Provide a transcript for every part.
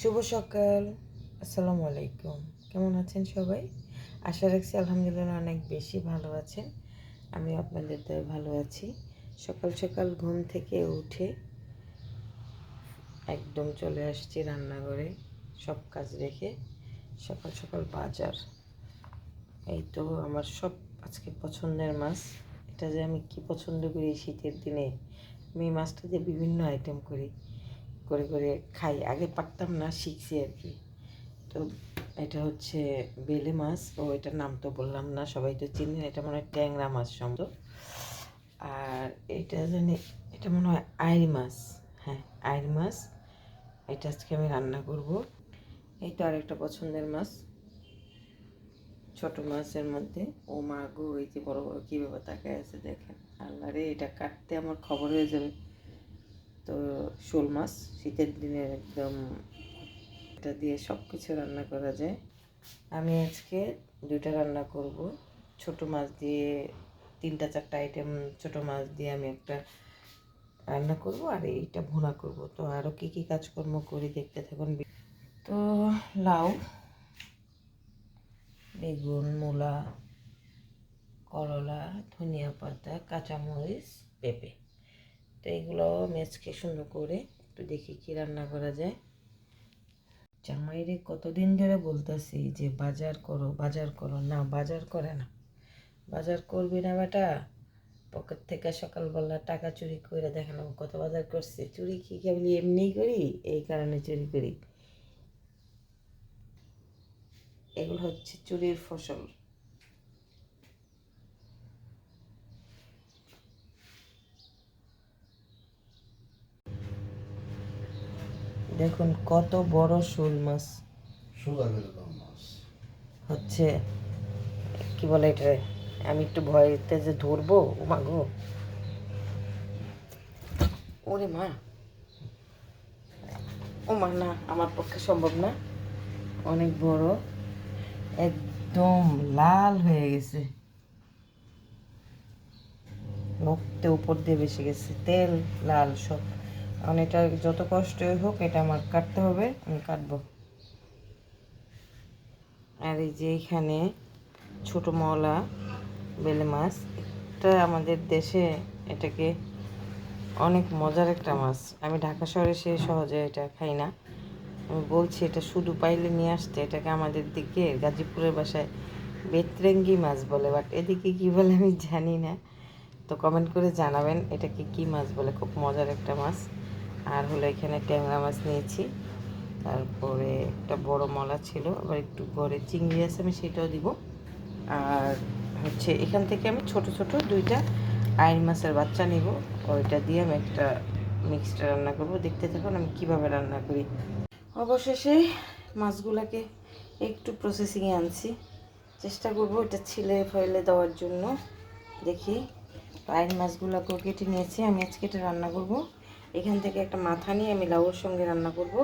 শুভ সকাল, আসসালামু আলাইকুম। কেমন আছেন সবাই? আশা রাখছি আলহামদুলিল্লাহ অনেক বেশি ভালো আছেন। আমি আপনাদের দয়ায় ভালো আছি। সকাল সকাল ঘুম থেকে উঠে একদম চলে আসছি রান্নাঘরে, সব কাজ রেখে। সকাল সকাল বাজার, এই তো আমার সব আজকে পছন্দের মাছ। এটা যে আমি কি পছন্দ করি শীতের দিনে, আমি এই মাছটা দিয়ে বিভিন্ন আইটেম করি, করে করে খাই। আগে পারতাম না, শিখছি আর কি। তো এটা হচ্ছে বেলে মাছ, ও এটার নাম তো বললাম না, সবাই তো চিনেন। এটা মনে হয় ট্যাংরা মাছ সম্ভব। আর এটা জানি, এটা মনে হয় আইড় মাছ। হ্যাঁ, আইড় মাছ। এটা আজকে আমি রান্না করব। এই তো আরেকটা পছন্দের মাছ, ছোট মাছের মধ্যে। ও মা গো, এই যে বড় বড় কীভাবে তাকায় আছে দেখেন। আল্লাহ রে, এটা কাটতে আমার খবর হয়ে যাবে। তো শোল মাছ, শীতের দিনের একদম, এটা দিয়ে সব কিছু রান্না করা যায়। আমি আজকে দুইটা রান্না করব। ছোট মাছ দিয়ে 3-4টা আইটেম, ছোট মাছ দিয়ে আমি একটা রান্না করব, আর এইটা ভুনা করব। তো আরও কী কী কাজকর্ম করি দেখতে থাকুন। তো লাউ, বেগুন, মূলা, করলা, ধনিয়া পাতা, কাঁচামরিচ, পেঁপে। তো এইগুলো আমি আজকে সুন্দর করে একটু দেখি কী রান্না করা যায়। জামাইরে কতদিন ধরে বলতেছি যে বাজার করো, বাজার করো, না বাজার করে না। বাজার করবি না বেটা, পকেট থেকে সকালবেলা টাকা চুরি করে দেখেন কত বাজার করছে। চুরি কি কেবলি এমনিই করি, এই কারণে চুরি করি। এগুলো হচ্ছে চুরির ফসল। দেখুন কত বড় শোল মাছ হচ্ছে, কি বলে এটা, আমি একটু ভয়তে যে ধরবো। ও মা গো, ওরে মা, ও মা, না আমার পক্ষে সম্ভব না। অনেক বড়, একদম লাল হয়ে গেছে, রক্তে উপর দিয়ে বেশি গেছে, তেল লাল সব। কারণ এটা যত কষ্টই হোক, এটা আমার কাটতে হবে, আমি কাটবো। আর এই যে এখানে ছোটো মলা বেলে মাছ, এটা আমাদের দেশে এটাকে অনেক মজার একটা মাছ। আমি ঢাকা শহরে সে সহজে এটা খাই না। আমি বলছি এটা শুধু পাইলে নিয়ে আসতে। এটাকে আমাদের দিকে গাজীপুরের বাসায় বেতরেঙ্গি মাছ বলে, বাট এদিকে কী বলে আমি জানি না। তো কমেন্ট করে জানাবেন এটাকে কী মাছ বলে। খুব মজার একটা মাছ। আর হলো এখানে ট্যাংরা মাছ নিয়েছি, তারপরে একটা বড় মলা ছিল, আবার একটু ঘরে চিংড়ি আছে, আমি সেটাও দিব। আর হচ্ছে এখান থেকে আমি ছোট ছোট দুইটা আইড় মাছের বাচ্চা নিব, ওইটা দিয়ে আমি একটা মিক্সড রান্না করব। দেখতে থাকুন আমি কিভাবে রান্না করি। অবশেষে মাছগুলোকে একটু প্রসেসিংয়ে আনছি, চেষ্টা করব এটা ছিলে ফেলে দেওয়ার জন্য। দেখি, আইড় মাছগুলোকেও কেটে নিয়েছি, আমি আজকে এটা রান্না করব। এখান থেকে একটা মাথা নিয়ে আমি লাউয়ের সঙ্গে রান্না করব।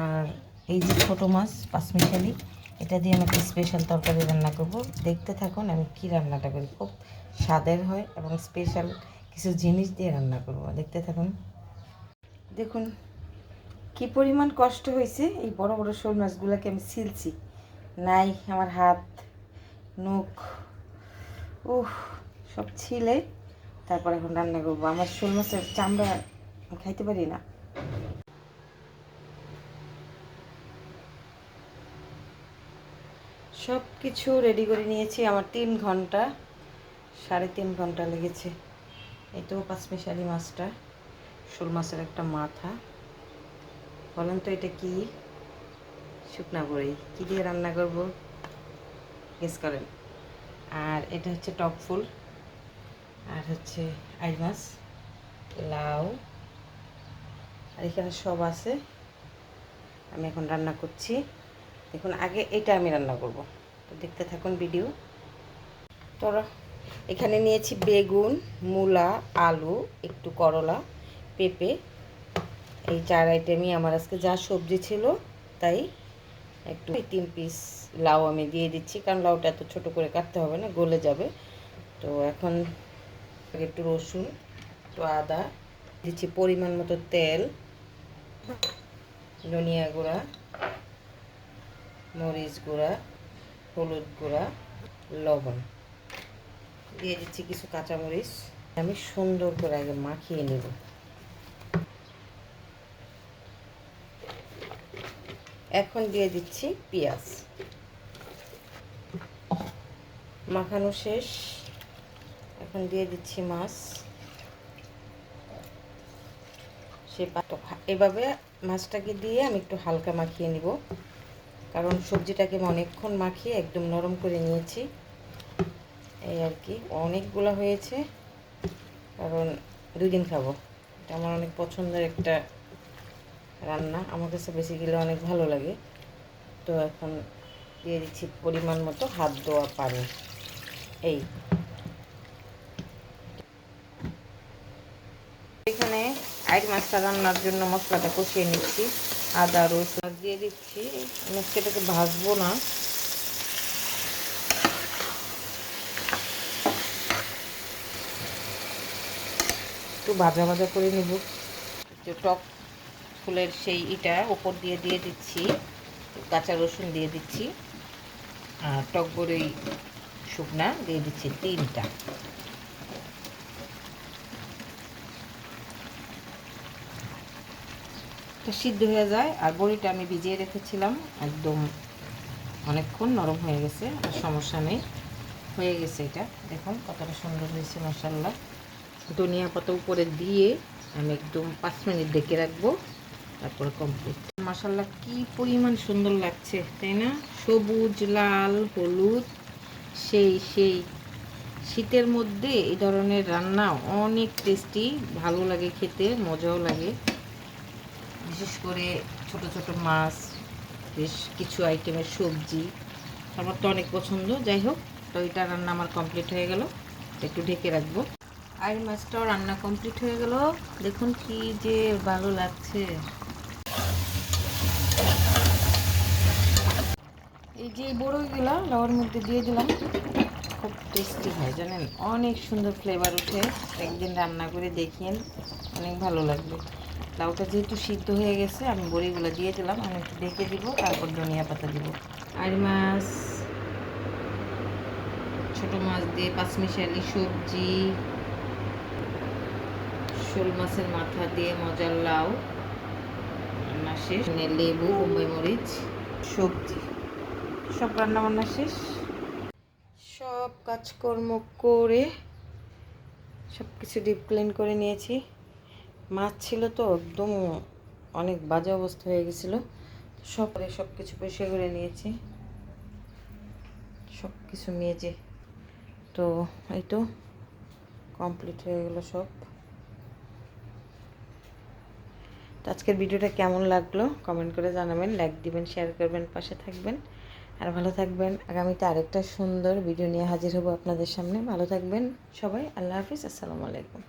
আর এই যে ছোটো মাছ পাঁচমিশালি, এটা দিয়ে আমি একটা স্পেশাল তরকারি রান্না করব। দেখতে থাকুন আমি কি রান্নাটা করি, খুব স্বাদের হয় এবং স্পেশাল কিছু জিনিস দিয়ে রান্না করব। দেখতে থাকুন। দেখুন কি পরিমাণ কষ্ট হয়েছে, এই বড় বড় শোল মাছগুলোকে আমি ছিলছি, নাই আমার হাত, নখ, সব ছিলে তারপর এখন রান্না করবো। আমার শোল মাছের চামড়া খাইতে পারি না। সব কিছু রেডি করে নিয়েছি, আমার 3 ঘন্টা, 3.5 ঘন্টা লেগেছে। এই তো পাঁচমিশালি মাছটা, শোল মাছের একটা মাথা। বলেন তো এটা কি? শুকনা বড়ি। কী দিয়ে রান্না করব গেস করেন। আর এটা হচ্ছে টক ফুল, আর হচ্ছে আইড় মাছ, লাউ, আর এখানে সব আছে। আমি এখন রান্না করছি, দেখুন। আগে এটা আমি রান্না করব, তো দেখতে থাকুন ভিডিও। তো এখানে নিয়েছি বেগুন, মূলা, আলু, একটু করলা, পেঁপে। এই 4 আইটেমই আমার আজকে যা সবজি ছিল তাই। একটু 3 পিস লাউ আমি দিয়ে দিচ্ছি, কারণ লাউটা এত ছোটো করে কাটতে হবে না, গলে যাবে। তো এখন একটু রসুন, একটু আদা দিচ্ছি, পরিমাণ মতো তেল, ধনিয়া গুঁড়া, মরিচ গুঁড়া, হলুদ গুঁড়া, লবণ দিয়ে দিচ্ছি কিছু কাঁচামরিচ। আমি সুন্দর করে আগে মাখিয়ে নেব। এখন দিয়ে দিচ্ছি পেঁয়াজ। মাখানো শেষ, এখন দিয়ে দিচ্ছি মাছ। এভাবে মাছটাকে দিয়ে আমি একটু হালকা মাখিয়ে নিব, কারণ সবজিটাকে আমি অনেকক্ষণ মাখিয়ে একদম নরম করে নিয়েছি। এই আর কি, অনেকগুলো হয়েছে, কারণ 2 দিন খাবো। এটা আমার অনেক পছন্দের একটা রান্না, আমার কাছে বেসিক্যালি অনেক ভালো লাগে। তো এখন দিয়ে দিচ্ছি পরিমাণ মতো হাত ধোয়া পানি। এখানে আইড় মাছটা রান্নার জন্য মশলাটা কষিয়ে নিচ্ছি। আদা রসুন দিয়ে দিচ্ছি। মাছটাকে ভাজবো না, একটু ভাজা ভাজা করে নেব। টক ফুলের সেই উপর দিয়ে দিয়ে দিচ্ছি, কাঁচা রসুন দিয়ে দিচ্ছি, আর টক বড়ই শুকনা দিয়ে দিচ্ছি 3টা। সিদ্ধ হয়ে যায়, আর বড়িটা আমি ভিজিয়ে রেখেছিলাম, একদম অনেকক্ষণ নরম হয়ে গেছে, আর সমস্যা নেই, হয়ে গেছে। এটা দেখুন কতটা সুন্দর হয়েছে, মাশাআল্লাহ। ধনিয়া পাতা উপরে দিয়ে আমি একদম 5 মিনিট ঢেকে রাখবো, তারপরে কমপ্লিট। মাশাআল্লাহ কি পরিমাণ সুন্দর লাগছে, তাই না? সবুজ, লাল, হলুদ, সেই সেই শীতের মধ্যে এই ধরনের রান্না অনেক টেস্টি, ভালো লাগে খেতে, মজাও লাগে। বিশেষ করে ছোট ছোট মাছ, বেশ কিছু আইটেমের সবজি আমার তো অনেক পছন্দ। যাই হোক, তো এটা রান্না আমার কমপ্লিট হয়ে গেল, একটু ঢেকে রাখবো। আর মাছটাও রান্না কমপ্লিট হয়ে গেল, দেখুন কি যে ভালো লাগছে। এই যে বড়ইগুলা লাউর মধ্যে দিয়ে দিলাম, খুব টেস্টি হয় জানেন, অনেক সুন্দর ফ্লেভার ওঠে। একদিন রান্না করে দেখিয়েন, অনেক ভালো লাগবে। লাউটা যেহেতু সিদ্ধ হয়ে গেছে, আমি বড়িগুলো দিয়ে দিলাম, আমি একটু ঢেকে দিব, তারপর ধনিয়া পাতা দিব। আর মাছ, ছোট মাছ দিয়ে পাঁচমিশালি সবজি, শোল মাছের মাথা দিয়ে মজার লাউ রান্না শেষ। লেবু, বোম্বাই মরিচ, সবজি, সব রান্না বান্না শেষ। সব কাজকর্ম করে সব কিছু ডিপ ক্লিন করে নিয়েছি। মাছ ছিল তো একদম অনেক বাজে অবস্থা হয়ে গেছিলো, সব কিছু পরিষ্কার করে নিয়েছি, সব কিছু মেজে। তো এই তো কমপ্লিট হয়ে গেল সব। তো আজকের ভিডিওটা কেমন লাগলো কমেন্ট করে জানাবেন, লাইক দিবেন, শেয়ার করবেন, পাশে থাকবেন, আর ভালো থাকবেন। আগামীতে আরেকটা সুন্দর ভিডিও নিয়ে হাজির হব আপনাদের সামনে। ভালো থাকবেন সবাই, আল্লাহ হাফিজ, আসসালামু আলাইকুম।